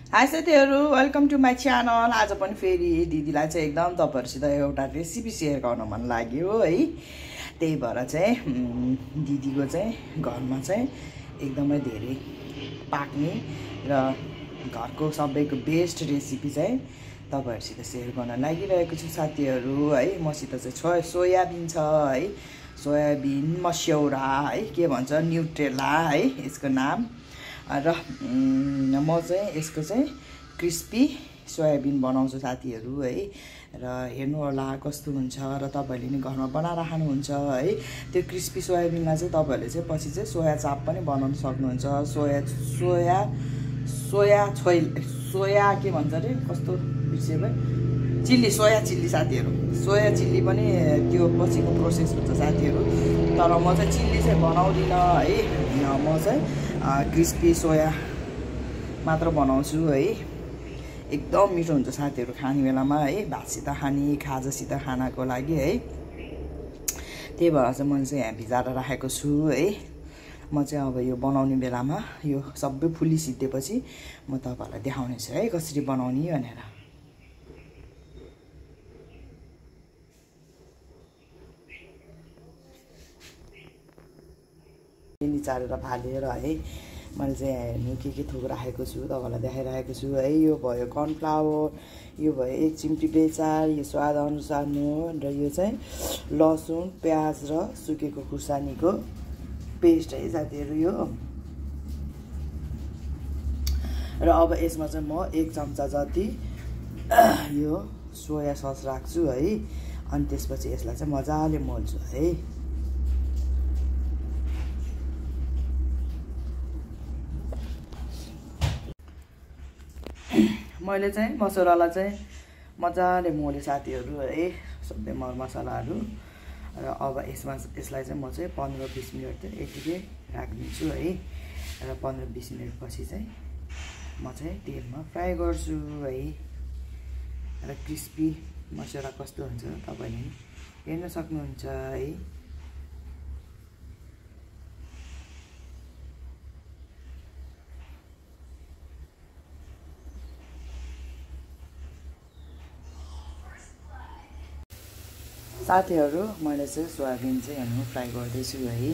High साथीहरु, welcome to my channel. आज पनि फेरि दिदीलाई चाहिँ एकदम तपाईहरुसित एउटा रेसिपी शेयर गर्न मन लाग्यो है। त्यही भएर चाहिँ दिदीको चाहिँ घरमा चाहिँ एकदमै धेरै पाक्ने र घरको सबैको बेस्ट रेसिपी चाहिँ तपाईहरुसित शेयर गर्न लागिरहेको छु साथीहरु है। मसित चाहिँ सोयाबिन छ है, सोयाबिन मस्यौरा है, के भन्छ न्युट्रेला है यसको नाम। र म चाहिँ यसको चाहिँ क्रिस्पी सोयाबिन बनाउँछु साथीहरु है। र हेर्नु होला कस्तो हुन्छ र तपाईहरुले नि घरमा बनाएर खानुहुन्छ है। त्यो क्रिस्पी सोयाबिनलाई चाहिँ तपाईहरुले चाहिँ पछि चाहिँ सोया चाप पनि बनाउन सक्नुहुन्छ। सोया के भन्छ रे, कस्तो बिर्से भए, चिल्ली, सोया चिल्ली साथीहरु। सोया चिल्ली पनि त्यो पछिको प्रोसेस हुन्छ साथीहरु। तर म चाहिँ चिल्ली चाहिँ बनाउँदिन है। म चाहिँ क्रिस्पी सोया मात्र बनाउँछु है। एकदम मिठो हुन्छ साथीहरु खाने बेलामा है, भातसित खाने, खाजासित खानाको लागि है। त्यही भएर चाहिँ मैले चाहिँ यहाँ भिजाएर राखेको छु है। म चाहिँ अब यो बनाउने बेलामा यो सबै फुली सिद्धेपछि म तपाईहरुलाई देखाउने छु है कसरी बनाउने भनेर। निचारेर फालेर है मैले चाहिँ हेर्नु के थोक राखेको छु तपाईहरुलाई देखाइरहेको छु है। यो भयो कर्नफ्लावर, यो भयो 1 चिम्टी बेचार, यो स्वाद अनुसार नुन, र यो चाहिँ लसुन, प्याज र सुकेको खुर्सानीको पेस्ट है साथीहरु यो। र अब यसमा चाहिँ म 1 चम्चा जति यो सोया सस राख्छु है। अनि त्यसपछि यसलाई चाहिँ मजाले मोल्छु है। मैले चाहिँ मसलालाई चाहिँ मजाले मोले साथीहरु है, सबै मरमसलाहरु। र अब यसलाई चाहिँ म चाहिँ 15-20 मिनेट चाहिँ यतिकै राख्दिन्छु है। र 15-20 मिनेट पछि चाहिँ म चाहिँ तेलमा फ्राई गर्छु है। र क्रिस्पी मसला कस्तो हुन्छ तपाईले हेर्न सक्नुहुन्छ है। साथीहरु मैले चाहिँ सोयाबिन चाहिँ हेर्नु फ्राई गर्दैछु है।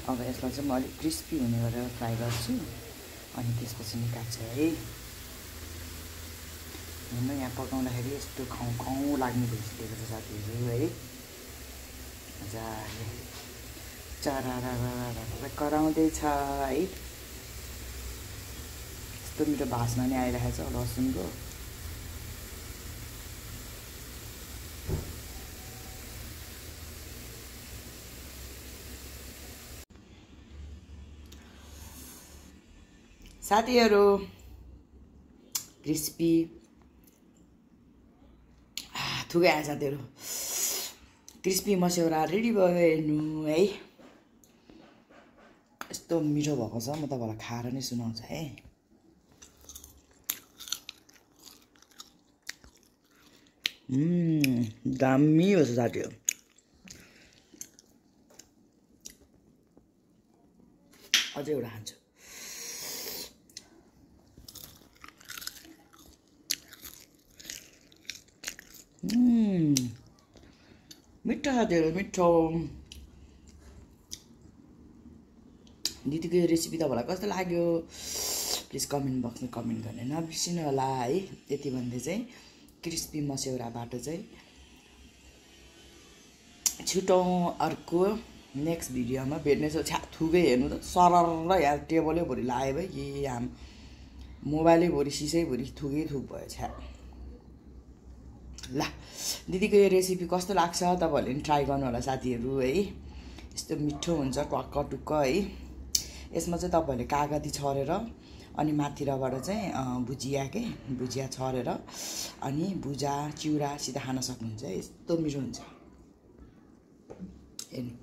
अब यसलाई चाहिँ म अलिक क्रिस्पी हुने गरेर फ्राई गर्छु अनि त्यसपछि निकाल्छु है। हेर्नु यहाँ पकाउँदाखेरि यस्तो खाउँ लाग्ने भइसकेको छ साथीहरु है। मजाले चरारा कराउँदै छ है। यस्तो मिठो बास्ना नै आइरहेको छ लसुनको। साथीहरु क्रिस्पी थुकै आयो साथीहरु। क्रिस्पी मस्यौरा रेडी भयो हेर्नु है। यस्तो मिठो भएको छ, म तपाईलाई खाएर नै सुनाउँछु है। दामी हो साथीहरु। अझै एउटा खान्छु। मिठो साथीहरु, मिठो। दिदीको रेसिपी तपाईलाई कस्तो लाग्यो प्लिज कमेन्ट बक्समा कमेन्ट गर्ने नबिर्सिनु होला है। त्यति भन्दै चाहिँ क्रिस्पी मस्यौराबाट चाहिँ छुटौं अर्को नेक्स्ट भिडियोमा भेट्नेछौँ। थुकै हेर्नु त सरर यहाँ टेबलै भरि लाग्यो भाइ कि यहाँ मोबाइलै भरि सिसै भरि थुकै थुक भयो छ्या। ल दिदीको यो रेसिपी कस्तो लाग्छ तपाईहरुले नि ट्राई गर्नु होला साथीहरु है। यस्तो मिठो हुन्छ टक्क टुक्क है। यसमा चाहिँ तपाईहरुले कागती छरेर अनि माथिबाट चाहिँ भुजिया छरेर अनि भुजा चिउरा सिधा खान सक्नुहुन्छ। यस्तो मिठो हुन्छ हेर्नु।